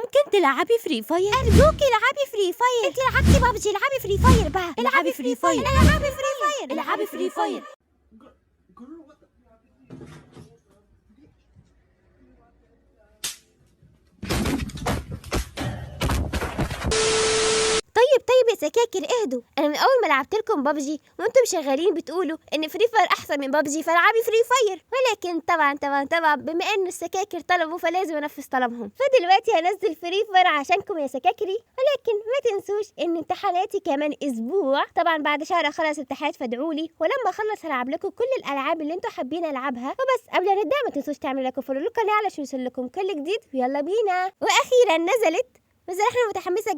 ممكن تلعبي فري فاير؟ ارجوكي العبي فري فاير. انت لعبتي بابجي، العبي فري فاير بقى. العبي فري فاير. العبي فري فاير. العبي فري فاير. طيب يا سكاكر اهدوا. انا من اول ما لعبت لكم بابجي وانتم شغالين بتقولوا ان فري فاير احسن من بابجي، فالعبي فري فاير. ولكن طبعا بما ان السكاكر طلبوا فلازم انفذ طلبهم، فدلوقتي هنزل فري فاير عشانكم يا سكاكري. ولكن ما تنسوش ان امتحاناتي كمان اسبوع، طبعا بعد شهر اخلص امتحانات فادعولي، ولما اخلص هلعب لكم كل الالعاب اللي انتم حابين العبها. وبس قبل ما نبدا ما تنسوش تعملوا لايك وفولو للقناه علشان يوصل لكم كل جديد، ويلا بينا. واخيرا نزلت احنا متحمسه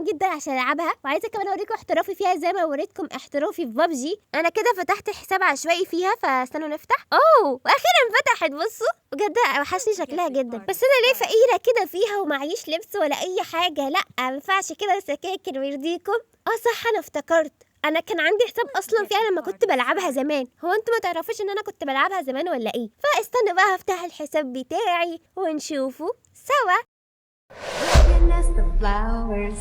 جدا عشان العبها، وعايزه كمان اوريكم احترافي فيها زي ما وريتكم احترافي في بابجي. انا كده فتحت حساب عشوائي فيها، فاستنوا نفتح. واخيرا فتحت. بصوا بجد وحشني شكلها جدا، بس انا ليه فقيره كده فيها ومعيش لبس ولا اي حاجه؟ لا ما ينفعش كده سكاكر ويرضيكم. صح انا افتكرت، انا كان عندي حساب اصلا فيها لما كنت بلعبها زمان. هو انتوا ما تعرفوش ان انا كنت بلعبها زمان ولا ايه؟ فاستنوا بقى هفتح الحساب بتاعي ونشوفه سوا. The flowers,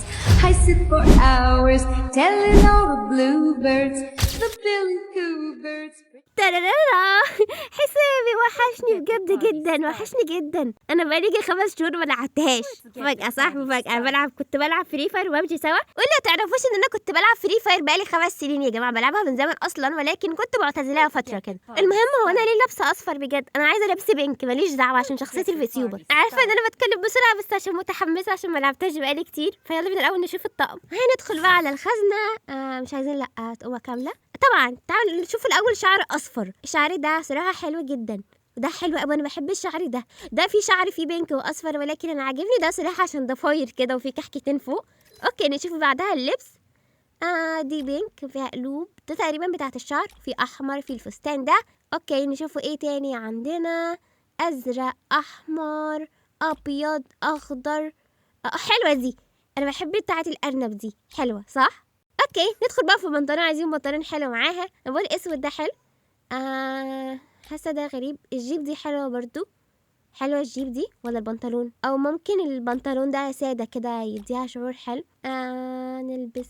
I sit for hours telling all the bluebirds, the billy birds. ترارارا حسابي وحشني بجد جدا، وحشني جدا. انا بقالي 5 شهور ما لعبتهاش. فجأة صح، فجأة كنت بلعب فري فاير وببجي سوا. ولا تعرفوش ان انا كنت بلعب فري فاير بقالي 5 سنين يا جماعه، بلعبها من زمان اصلا، ولكن كنت معتزلاها فتره كده. المهم هو انا ليه لابسه اصفر بجد؟ انا عايزه لبس بينك، ماليش دعوه عشان شخصيتي الفيتيوبر. عارفه ان انا بتكلم بسرعه بس عشان متحمسه، عشان ما لعبتهاش بقالي كتير. فيلا بينا الاول نشوف الطقم. هندخل بقى على الخزنه. مش عايزين لا تقومه كامله طبعا. تعالوا نشوف الاول شعر اصفر. الشعر ده صراحه حلو جدا، وده حلو قوي. انا بحب الشعر ده فيه شعر فيه بينك واصفر، ولكن انا عاجبني ده صراحه عشان ضفاير كده وفيه كحكتين فوق. اوكي نشوف بعدها اللبس. دي بينك فيها قلوب، ده تقريبا بتاعت الشعر. في احمر في الفستان ده. اوكي نشوفوا ايه تاني عندنا. ازرق، احمر، ابيض، اخضر. حلوه دي، انا بحب بتاعت الارنب دي، حلوه صح. اوكي ندخل بقى في بنطلون. عايزين بنطلون حلو معاها. انا بقول اسود ده حلو. حاسه ده غريب. الجيب دي حلوه برضو، حلوه الجيب دي ولا البنطلون؟ او ممكن البنطلون ده ساده كده يديها شعور حلو. نلبس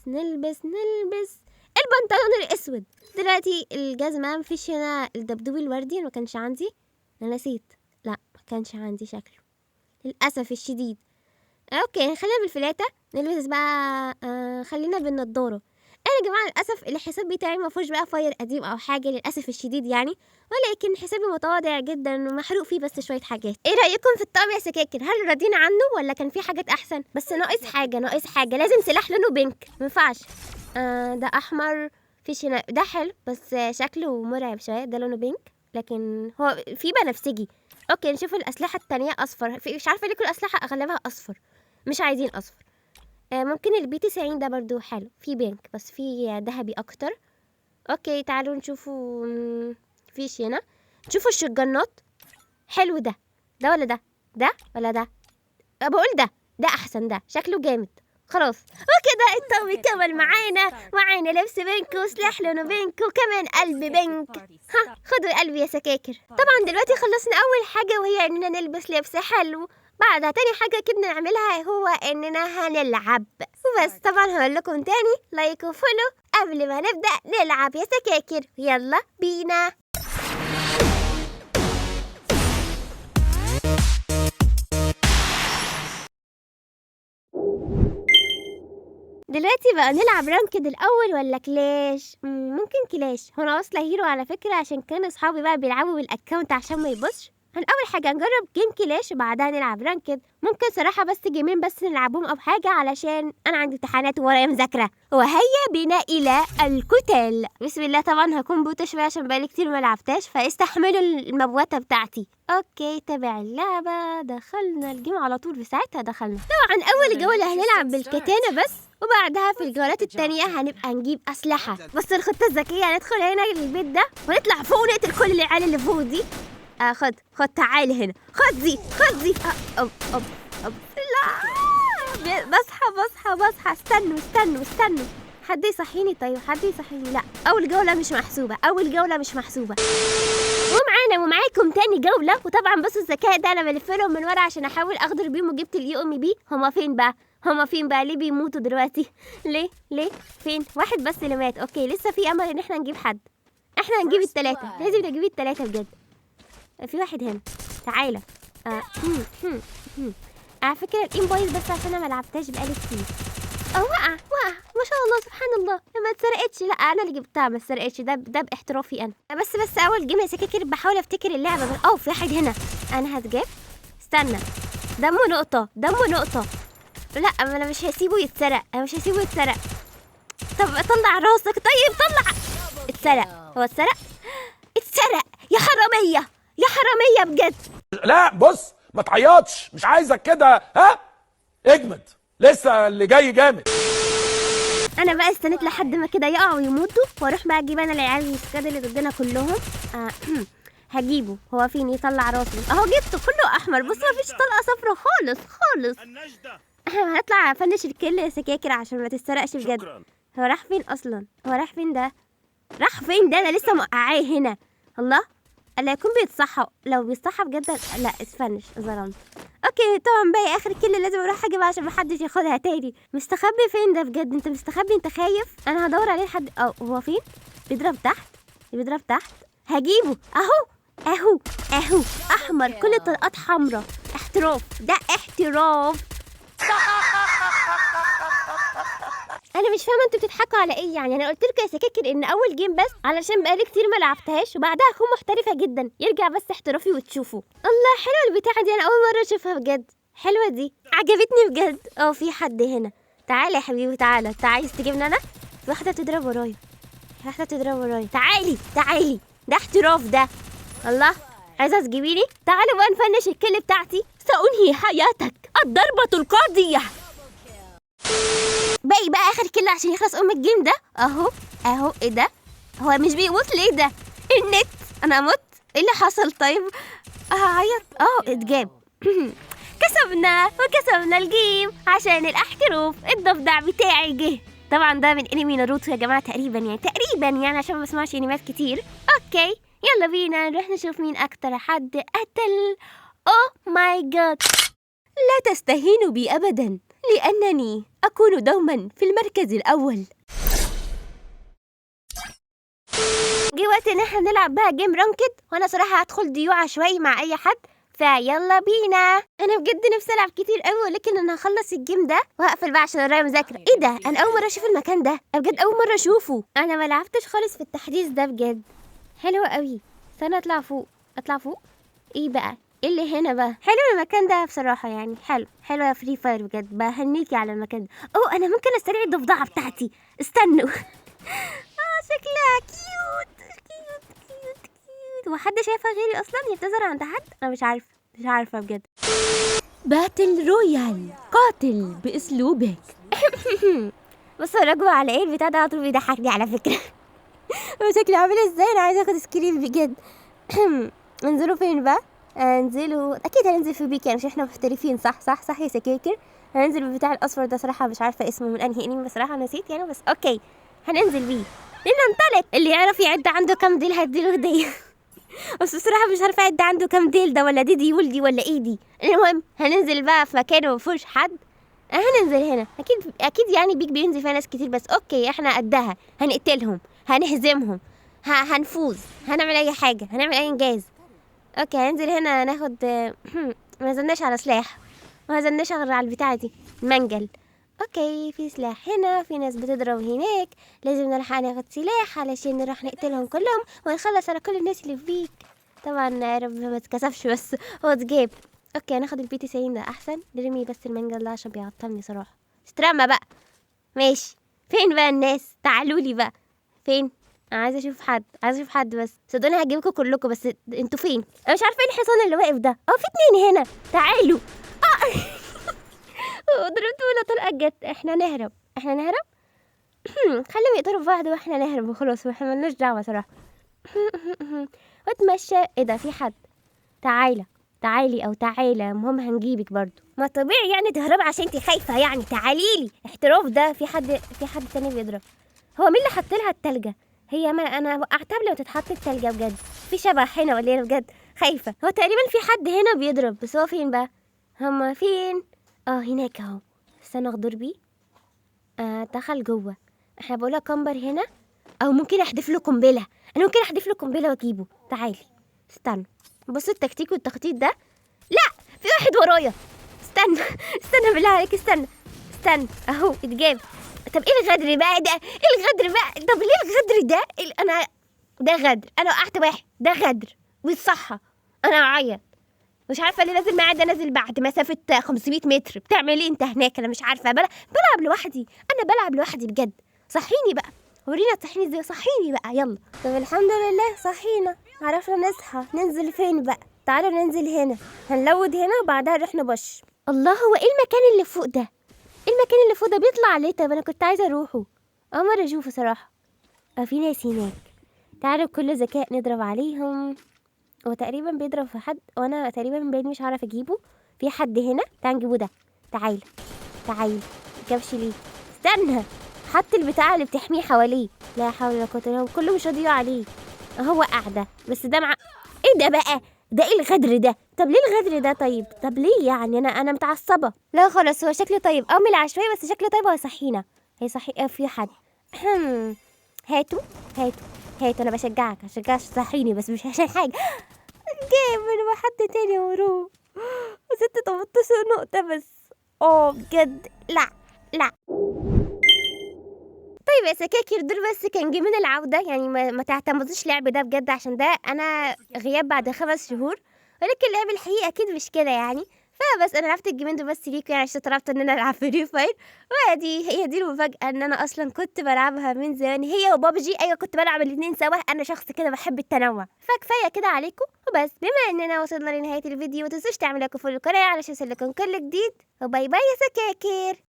البنطلون الاسود. دلوقتي الجزمه مفيش هنا الدبدوب الوردي، ما كانش عندي، انا نسيت. لا ما كانش عندي شكله للاسف الشديد. اوكي خلينا بالفلاته. نلبس بقى خلينا بالنضاره. انا يا جماعه للاسف الحساب بتاعي ما فيهوش بقى فاير قديم او حاجه للاسف الشديد يعني، ولكن حسابي متواضع جدا ومحروق فيه بس شويه حاجات. ايه رايكم في الطقم يا سكاكر؟ هل راضيين عنه ولا كان في حاجات احسن؟ بس ناقص حاجه لازم سلاح لونه بينك، ما ينفعش. ده احمر فيش هنا، ده حلو بس شكله مرعب شويه. ده لونه بينك لكن هو في بنفسجي. اوكي نشوف الاسلحه التانية. اصفر، مش عارفه ليه كل الاسلحه اغلبها اصفر، مش عايزين اصفر. ممكن البي 90 ده برضو حلو، في بينك بس في ذهبي اكتر. اوكي تعالوا نشوفوا. فيش هنا. نشوفوا الشجنات. حلو ده ولا ده ولا ده؟ بقول ده احسن، ده شكله جامد. خلاص وكده الطقم كمل معانا لبس بينك وسلاح لونه بينك وكمان قلب بينك. خدوا قلبي يا سكاكر. طبعا دلوقتي خلصنا اول حاجه وهي اننا نلبس لبس حلو. بعدها تاني حاجة كده نعملها هو اننا هنلعب. وبس طبعا هقول لكم تاني لايك وفولو قبل ما نبدأ نلعب يا سكاكر. يلا بينا. دلوقتي بقى نلعب رانكد الاول ولا كلاش؟ ممكن كلاش. هو انا واصله هيرو على فكرة عشان كانوا اصحابي بقى بيلعبوا بالاكونت عشان ما يبصش. اول حاجه نجرب جيم كلاش وبعدها نلعب رانكد. ممكن صراحه بس جيمين بس نلعبهم او حاجه علشان انا عندي امتحانات وورايا مذاكره. وهيا بنا الى القتال. بسم الله. طبعا هكون بوته شويه عشان بقالي كتير ما لعبتهاش، فاستحملوا المبوته بتاعتي. اوكي تابع اللعبه. دخلنا الجيم على طول، في ساعتها دخلنا. طبعا اول جوله هنلعب بالكتانه بس، وبعدها في الجولات التانية هنبقى نجيب أسلحة. بس الخطة الذكية هندخل هنا البيت ده ونطلع فوق ونقتل كل العيال اللي فوق دي. خد تعالي هنا. خد دي لا بصحى. استنوا. حد يصحيني. طيب حد يصحيني. لا أول جولة مش محسوبة. ومعانا ورجعنا ومعاكم تاني جولة. وطبعا بصوا الذكاء ده انا بلف لهم من ورا عشان احاول اغدر بيهم، وجبت اليو ام بي. هما فين بقى؟ ليه بيموتوا دلوقتي؟ ليه فين؟ واحد بس اللي مات. اوكي لسه في امل ان احنا نجيب حد. احنا هنجيب التلاتة، لازم نجيب التلاتة بجد. في واحد هنا، تعالى. على فكرة الانفويس بس عشان انا ملعبتهاش بقالي كتير. وقع ما شاء الله سبحان الله. ما اتسرقتش، لا انا اللي جبتها، ما اتسرقتش. ده باحترافي انا. بس اول جيم يا سكاكر بحاول افتكر اللعبة. في واحد هنا انا هتجاب. استنى، دمه نقطة. لا انا مش هسيبه يتسرق، طب طلع راسك. طيب طلع. اتسرق. يا حرامية بجد. لا بص ما تعيطش، مش عايزك كده. ها اجمد، لسه اللي جاي جامد. انا بقى استنيت لحد ما كده يقعوا ويموتوا، واروح بقى اجيب انا العيال السكاد اللي ضدنا كلهم. هجيبه. هو فين؟ يطلع راسه اهو. جبته كله احمر. بص مفيش طلقه صفرا خالص. هطلع افنش الكل يا سكاكر عشان ما تتسرقش بجد. هو راح فين اصلا؟ راح فين ده؟ انا لسه موقعاه هنا. الله، الا يكون بيتصحى. لو بيتصحى بجد لا اسفنش، ظلمت. اوكي طبعا باقي اخر كل لازم اروح اجيبها عشان محدش ياخدها تاني. مستخبي فين ده بجد؟ انت مستخبي؟ انت خايف؟ انا هدور عليه لحد هو فين؟ بيضرب تحت. هجيبه اهو احمر. كل الطلقات حمراء. احتراف، ده احتراف. انا مش فاهمه انتوا بتضحكوا على ايه يعني. انا قلت لكم يا سكاكر ان اول جيم بس علشان بقالي كتير ما لعبتهاش، وبعدها اكون محترفه جدا. يرجع بس احترافي وتشوفوا. الله حلوه البتاعه دي، انا اول مره اشوفها بجد. حلوه دي، عجبتني بجد. في حد هنا. تعالى يا حبيبي تعالى. انت عايز تجيبني انا؟ في واحده بتضرب ورايا. تعالي. ده احتراف ده. الله، عايزه تجيبيني؟ تعالوا بقى نفنش الكل بتاعتي. سأنهي حياتك. الضربه القاضيه. باقي بقى اخر كله عشان يخلص الجيم ده. اهو ايه ده؟ هو مش بيموت ليه ده؟ النت. انا مت؟ ايه اللي حصل؟ طيب هعيط. اتجاب. كسبنا الجيم عشان الاحتراف. الضفدع بتاعي جه. طبعا ده من انمي ناروتو يا جماعه تقريبا يعني عشان ما بسمعش انميات كتير. اوكي يلا بينا نروح نشوف مين اكتر حد قتل. ماي جاد، لا تستهينوا بي ابدا لانني اكون دوما في المركز الاول. جه وقت ان احنا نلعب بقى جيم رانكد، وانا صراحه هدخل ديو عشوائي مع اي حد، فيلا بينا. انا بجد نفسي العب كتير قوي، ولكن انا هخلص الجيم ده وهقفل بقى عشان ورايا مذاكره. ايه ده؟ انا اول مره اشوف المكان ده بجد، اول مره اشوفه. انا ما لعبتش خالص في التحديث ده بجد. حلو قوي. استنى اطلع فوق. ايه بقى؟ ايه اللي هنا بقى؟ حلو المكان ده بصراحه يعني. حلو يا فري فاير بجد، بهنيكي على المكان ده. انا ممكن استرعي الضفدعه بتاعتي. استنوا. شكلها كيوت. وحد شايفها غيري اصلا؟ هي بتظهر عند حد؟ انا مش عارفه بجد. باتل رويال، قاتل باسلوبك. بصوا رجوع على ايه البتاع ده؟ على طول بيضحكني على فكره. شكلي عامل ازاي؟ انا عايزه اخد سكرين بجد. انزلوا فين بقى؟ انزلوا اكيد هننزل في بيك يعني، مش احنا محترفين؟ صح يا سكاكر. هننزل بالبتاع الاصفر ده، صراحه مش عارفه اسمه من انهي انمي بصراحه، نسيت يعني، بس اوكي هننزل بيه. لننطلق. اللي يعرف يعد عنده كام ديل هديله هديه. بس بصراحه مش عارفه اعد عنده كام ديل ده، ولا دي ولدي ولا ايه دي. المهم هننزل بقى في مكان مفيهوش حد. هننزل هنا اكيد يعني بيك بينزل فيها ناس كتير، بس اوكي احنا قدها. هنقتلهم، هنهزمهم، هنفوز، هنعمل اي حاجه، هنعمل اي انجاز. اوكي هننزل هنا ناخد. ما نزلناش على سلاح، ما نزلناش غير على البتاعه دي، المنجل. اوكي في سلاح هنا، في ناس بتضرب هناك، لازم نلحق ناخد سلاح علشان نروح نقتلهم كلهم ونخلص على كل الناس اللي في بيك. طبعا يا رب ما تكسفش، بس هو اتجاب. اوكي هناخد البي 90 ده احسن. نرمي بس المنجل ده عشان بيعطلني صراحه. استرمى بقى. ماشي. فين بقى الناس؟ تعالوا لي بقى. فين؟ انا عايزه اشوف حد بس صدقوني هجيبكم كلكم، بس انتوا فين؟ انا مش عارفه ايه الحصان اللي واقف ده. في 2 هنا. تعالوا. ضربت ولا طلقه جت. احنا نهرب. خليهم يقدروا ببعض واحنا نهرب وخلاص، واحنا ملناش دعوه صراحه. واتمشى. ايه ده؟ في حد. تعالي او تعالى، المهم هنجيبك برضو. ما طبيعي يعني تهرب عشان انت خايفه يعني. تعاليلي. احتراف ده. في حد تاني بيضرب. هو مين اللي حط لها التلجه؟ هي ما انا وقعتها قبل ما تتحط التلجه بجد. في شبح هنا ولا ايه؟ بجد خايفة. هو تقريبا في حد هنا بيضرب، بس هو فين بقى؟ هما فين؟ هناك اهو. استنى اغدر بيه. دخل جوه. احنا بقولها كمبر هنا، او ممكن احدف له قنبلة. انا ممكن احدف له قنبلة واجيبه. تعالي استنى، بص التكتيك والتخطيط ده. لا، في واحد ورايا. استنى بالله عليك، استنى اهو اتجاب. طب ايه الغدر بقى ده؟ طب ليه الغدر ده؟ انا ده غدر. انا وقعت واحد، ده غدر والصحة. انا اعيط، مش عارفه ليه نازل معايا. ده نازل بعد مسافه 500 متر. بتعمل ايه انت هناك؟ انا مش عارفه. بلعب لوحدي. انا بلعب لوحدي بجد. صحيني بقى، ورينا تصحيني ازاي. صحيني بقى يلا. طب الحمد لله صحينا، عرفنا نصحى. ننزل فين بقى؟ تعالوا ننزل هنا، هنلود هنا وبعدها نروح نبش. الله، هو ايه المكان اللي فوق ده؟ المكان اللي فوق ده بيطلع عليه. طب انا كنت عايزه اروحه، مرة اشوفه صراحه. في ناس هناك. تعالوا بكل ذكاء نضرب عليهم. هو تقريبا بيضرب في حد، وانا تقريبا من بعيد مش هعرف اجيبه. في حد هنا، تعال نجيبه ده. تعالى مجابش ليه؟ استنى، حط البتاع اللي بتحميه حواليه. لا حول ولا قوه الا بالله، كله مش راضي عليه. هو وقع ده، بس ده ايه ده بقى؟ ده ايه الغدر ده؟ طب ليه الغدر ده؟ طب ليه يعني؟ انا متعصبه. لا خلاص، هو شكله طيب او من العشوائي، بس شكله طيب. هو صحينا، هيصحي. في حد. هاتوا انا بشجعك تصحيني، بس مش عشان حاجه. جايب من حد تاني وراه. 18 نقطة بس. بجد لا. طيب يا سكاكر، دول بس كان جيمين العودة. يعني ما تعتمدوش لعب ده بجد، عشان ده انا غياب بعد 5 شهور. ولكن لعب الحقيقة اكيد مش كده يعني. فبس انا لعبت الجيمين دول بس ليكوا، يعني عشان طلبت ان انا العب فري فاير. هي دي المفاجأة، ان انا اصلا كنت بلعبها من زمان، هي وبابجي. ايوه كنت بلعب الاتنين سوا. انا شخص كده بحب التنوع، فكفايه كده عليكم وبس. بما اننا وصلنا لنهاية الفيديو، متنسوش تعملوا لايك وفولو القناة علشان يوصلكم كل جديد. وباي باي يا سكاكر.